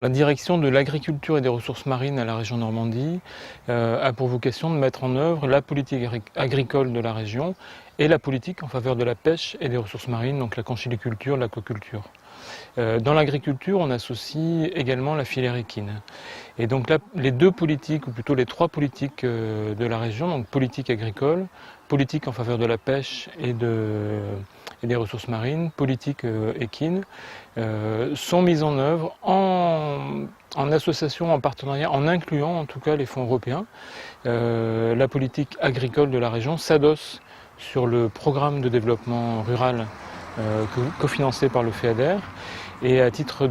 La direction de l'agriculture et des ressources marines à la région Normandie a pour vocation de mettre en œuvre la politique agricole de la région et la politique en faveur de la pêche et des ressources marines, donc la conchyliculture, l'aquaculture. Dans l'agriculture, on associe également la filière équine. Et donc là, les deux politiques, ou plutôt les trois politiques de la région, donc politique agricole, politique en faveur de la pêche et des ressources marines, politique équine, sont mises en œuvre en association, en partenariat, en incluant en tout cas les fonds européens. La politique agricole de la région s'adosse sur le programme de développement rural cofinancé par le FEADER. Et à titre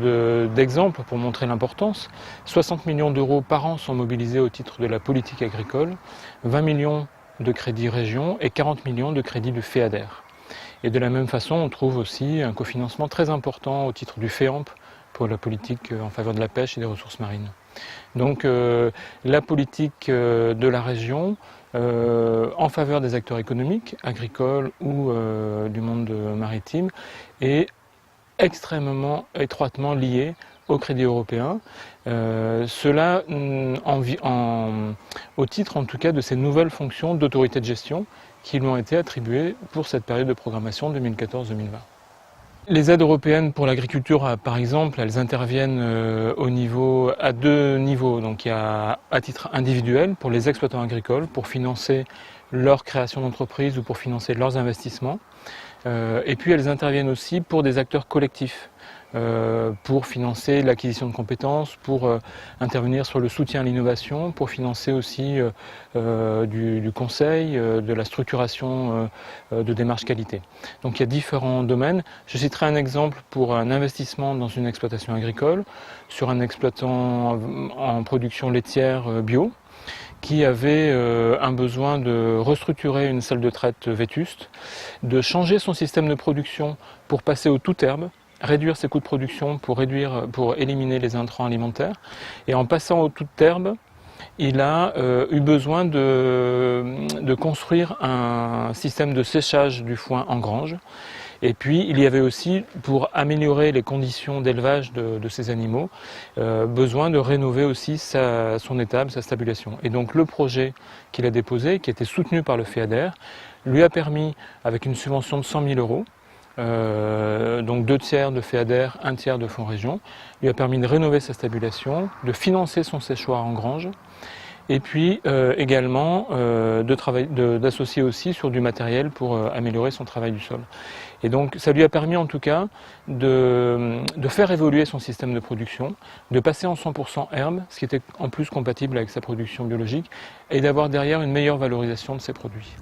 d'exemple, pour montrer l'importance, 60 millions d'euros par an sont mobilisés au titre de la politique agricole, 20 millions de crédits région et 40 millions de crédits du FEADER. Et de la même façon, on trouve aussi un cofinancement très important au titre du FEAMP pour la politique en faveur de la pêche et des ressources marines. Donc la politique de la région en faveur des acteurs économiques, agricoles ou du monde maritime, est extrêmement étroitement liée au crédit européen. Cela au titre en tout cas de ces nouvelles fonctions d'autorité de gestion qui lui ont été attribuées pour cette période de programmation 2014-2020. Les aides européennes pour l'agriculture, par exemple, elles interviennent à deux niveaux. Donc il y a à titre individuel pour les exploitants agricoles, pour financer leur création d'entreprise ou pour financer leurs investissements. Et puis elles interviennent aussi pour des acteurs collectifs, pour financer l'acquisition de compétences, pour intervenir sur le soutien à l'innovation, pour financer aussi du conseil, de la structuration de démarches qualité. Donc il y a différents domaines. Je citerai un exemple pour un investissement dans une exploitation agricole, sur un exploitant en production laitière bio, qui avait un besoin de restructurer une salle de traite vétuste, de changer son système de production pour passer au tout-herbe, réduire ses coûts de production pour éliminer les intrants alimentaires. Et en passant au tout-herbe, il a eu besoin de construire un système de séchage du foin en grange. Et puis il y avait aussi, pour améliorer les conditions d'élevage de ces animaux, besoin de rénover aussi son étable, sa stabulation. Et donc le projet qu'il a déposé, qui était soutenu par le FEADER, lui a permis, avec une subvention de 100 000 euros, donc 2 tiers de FEADER, 1 tiers de fonds région, lui a permis de rénover sa stabulation, de financer son séchoir en grange, et puis également d'associer aussi sur du matériel pour améliorer son travail du sol. Et donc ça lui a permis en tout cas de faire évoluer son système de production, de passer en 100% herbe, ce qui était en plus compatible avec sa production biologique, et d'avoir derrière une meilleure valorisation de ses produits.